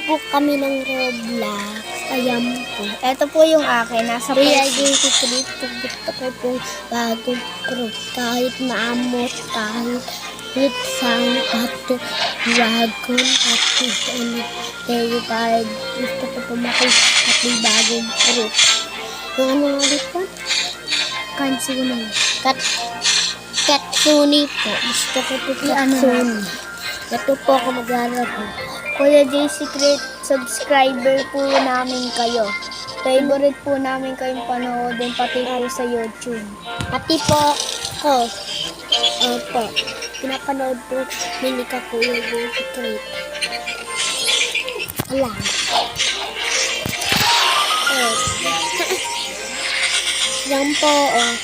po kami ng Roblox. Ayan po. Ito po yung akin. Nasa Kuya Facebook. Jay Secret po. Gusto ko po bagong proof. Kahit maamot, kahit litsang, pato, dragon, pati, terrified. Gusto ko po makita po bagong proof. Yung ano nga dito? Kansuni. Katsuni po. Gusto ko po Katsuni. Ito po ako maglalaro. Kuya Jay Secret, subscriber po namin kayo. Favorite po namin kayong panoodin pati po sa YouTube. Pati po ko. Opo. Pinapanood po ni Nika po yung Secret. Alam. Oh. Yan po, oh.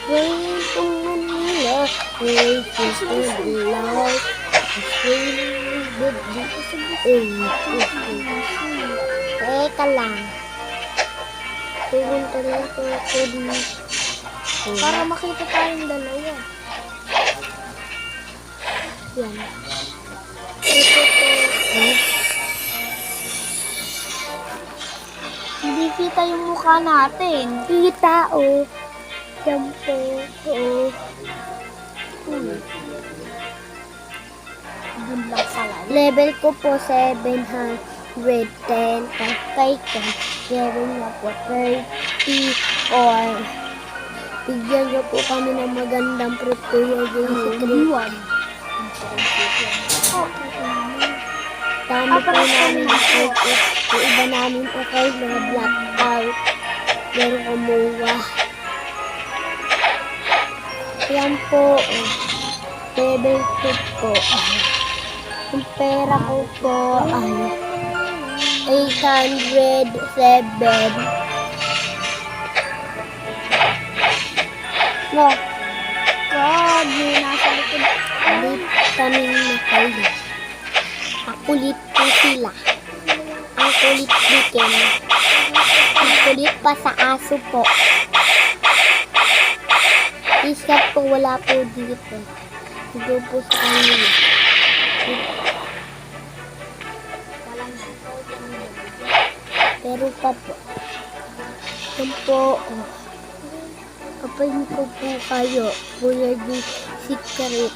Going to Manila, way to the light. Teka lang. Pumunta lang po ako dito. Para makita tayong dalawa. Yan. Ito po. Hindi kita yung mukha natin. Kita, oh. Yan po. Oh. Dun lang pala. Level ko po 710. Kay Ken. Level na po 34. Bigyan niyo po kami ng magandang proof ko yung Secret. Dami po namin proof. Yung iba namin po kayo mga blackout. Meron kumuha. Yan po. Level 2 po. Yung pera ko po ay 807. No. God, yun nasa likod. Kulit kami nakalit. Makulit po sila. Ang kulit bikin. Ang kulit pa sa aso po. Isa po wala po dito. Dito po sa kanila. Pero pa po. Yan po. Kapag ko po kayo, Kuya Jay Secret.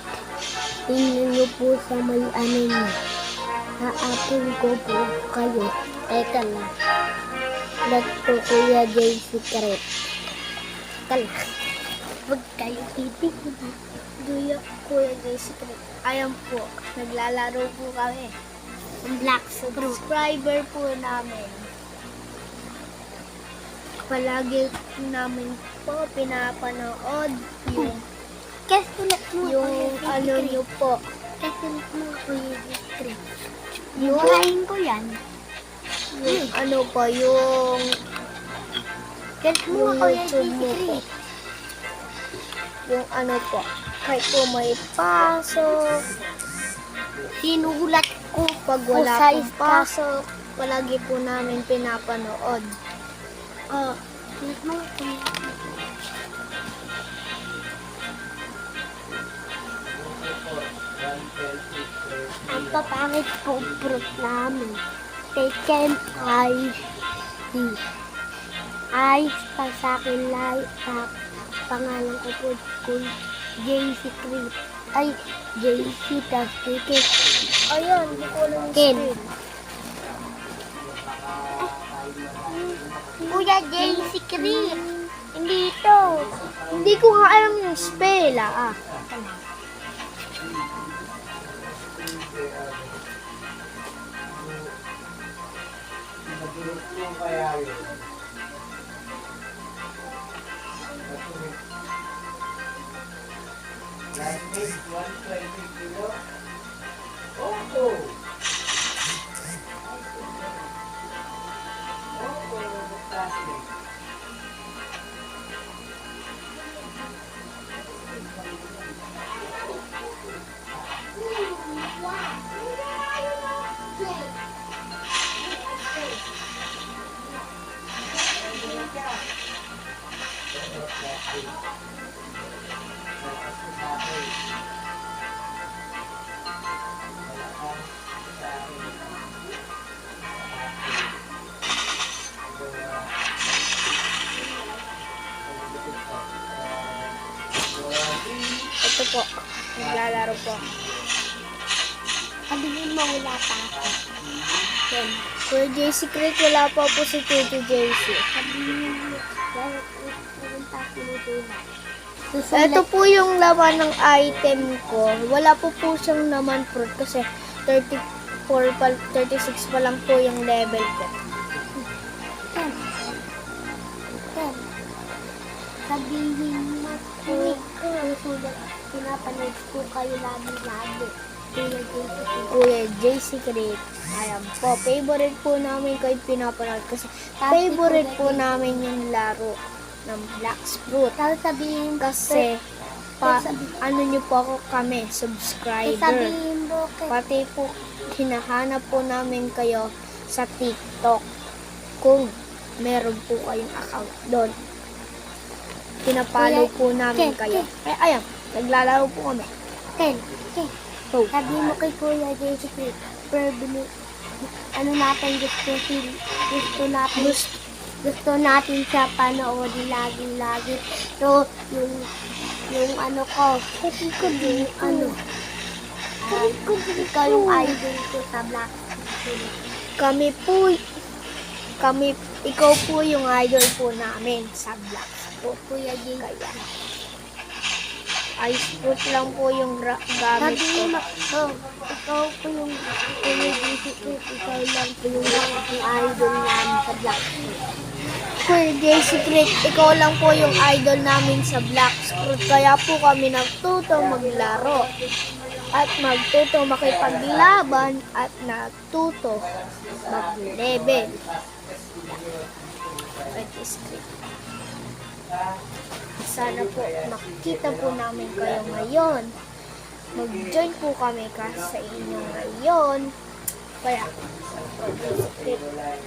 Tingnan nyo po sa may ano nyo. Haapin ko po kayo. Teka lang. Ba't po Kuya Jay Secret? Teka lang. Huwag kayo titig. Kuya Jay Secret. Ayan po. Naglalaro po kami. Ang black screw. Subscriber po namin. Palagi namin po pinapanood yung Kasulat mo. yung ano nyo po. Kasulat mo Kuya Jay Secret. Yung Buhayin ko yan. yung ano po, yung Kasulat mo Kuya Jay YouTube mo po. Secret. Yung ano po, kahit po may pasok, Sinulat ko pag wala sa pong pasok, palagi po namin pinapanood. Oh, kasulat mo Kuya. Ang papangit po proof namin. Taken ay pa sa akin lahat sa pangalan ko po kung Jay Secret. Ay, JC tas Taken. Ayun, hindi ko alam yung Ken. screen. Kuya Jay Secret. Hindi ito. Hindi ko nga alam yung spell, ah. Ito po, naglalaro po. Sabihin mo wala pa ako. Yan. Kuya JC Creek, wala pa po si Tito JC. Sabihin mo, dahil pumunta tinutulak. Ito po yung laman ng item ko. Wala po siyang naman fruit kasi 36 pa lang po yung level ko. Ten. Sabihin mo, susulat, pinapanood ko kayo lagi-lagi. Kuya JC Creek. Ayan po, favorite po namin kayo pinapanood kasi favorite po namin yung laro ng Black Fruit. Tapos sabihin Kasi, ano nyo po ako kami, subscriber. sabihin mo, Pati po, hinahanap po namin kayo sa TikTok. Kung meron po kayong account doon. Pinapalo po namin kayo. Ay, ayan, naglalaro po kami. Ten. Oh. Sabihin mo kay Kuya JC Creek, ano natin gusto natin siya panoodin lagi-lagi. So, yung ano ko, ikaw yung idol ko sa Black Fruit. Ikaw po yung idol po namin sa Black Fruit. Kuya JC. Kaya, ice fruit lang po yung gamit ko. Sabihin mo, ikaw po yung Kuya JC Creek, ikaw lang po yung idol namin sa Black Fruit. Kuya JC Creek, ikaw lang po yung idol namin sa Black Fruit. Kaya po kami nagtuto maglaro. At magtuto makipaglaban at natuto mag-level. Sana po makita po namin kayo ngayon. Mag-join po kami sa inyo ngayon. Kaya,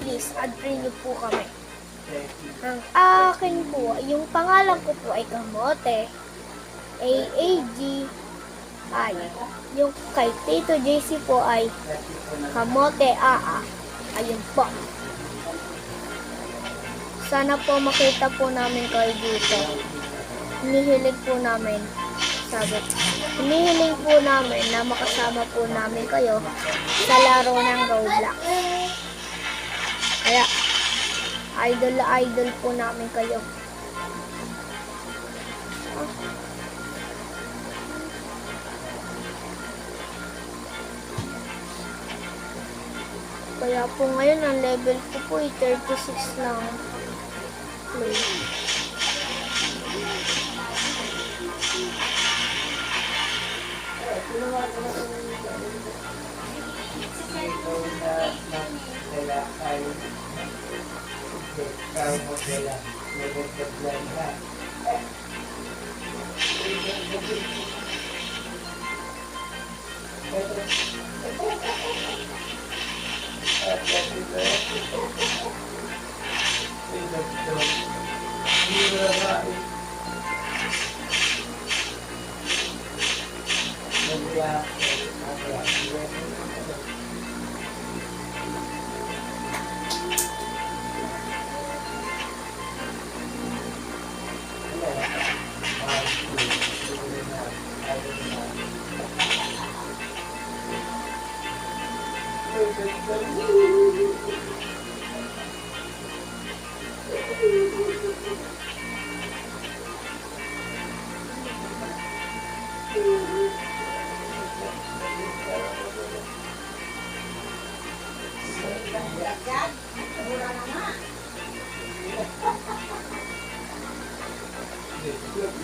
please, add-friend niyo po kami. Ang akin po, yung pangalan ko po ay Kamote. AAG-I. Yung kay Tito JC po ay Kamote AA. Ayun po. Sana po makita po namin kayo dito. Hinihiling po namin, hinihiling po namin na makasama po namin kayo sa laro ng Roblox. Kaya, idol po namin kayo. Kaya po ngayon, ang level ko po ay 36 lang. Play.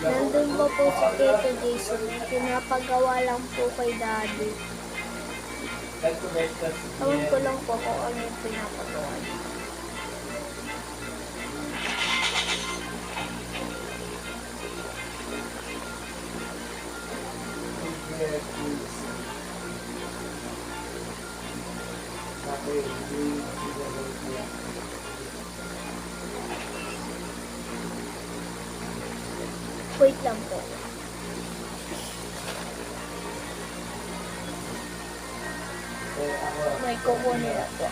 Nandun pa po si Tito Jason. Pinapagawa lang po kay Daddy. Tawag ko lang po kung ano yung pinapagawa niya. Wait lang po. May kukunin na po.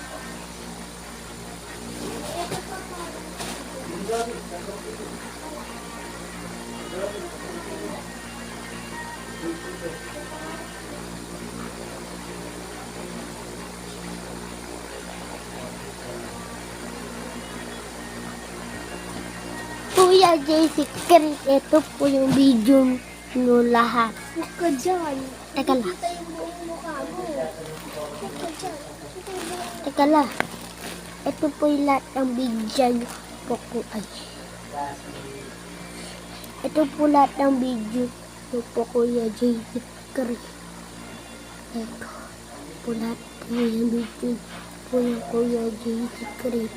Kuya Jay Secret, ito po yung video nyo lahat. Huwag ka dyan. Teka lang. Kita yung buong mukha mo. Huwag ka dyan. Kita yung buong Teka lang. Ito po yung lahat ng video po ko. Ay. Ito po lahat ng video nyo po Kuya Jay Secret. Ito po lahat po yung video po yung Kuya Jay Secret.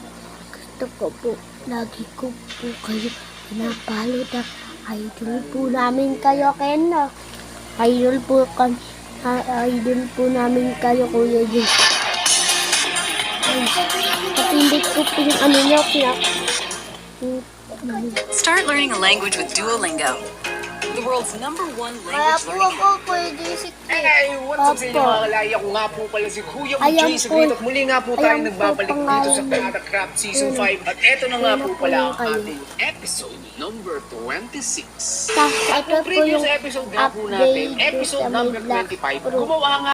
Gusto ko po, lagi ko po kayo pinapalo na idol po namin kayo, Ken. Idol po namin kayo, Kuya Jay. Kapindit ko po yung ano nyo, Start learning a language with Duolingo, the world's #1 Kaya language po learning ako, Kuya Jay Secret. Hey, what's up sa inyo Opo. mga kalaya? Ako nga po pala si Kuya Ayan Jay po. Secret at muli nga po tayo Ayan po, nagbabalik dito sa pangalan Tata Craft Season Ayun. 5 at eto na nga Ayun po na po pala yung ang kayo. ating episode number 26. Tapos At ito yung po previous yung episode nga po natin, update episode sa number may Black 25, Pro. gumawa nga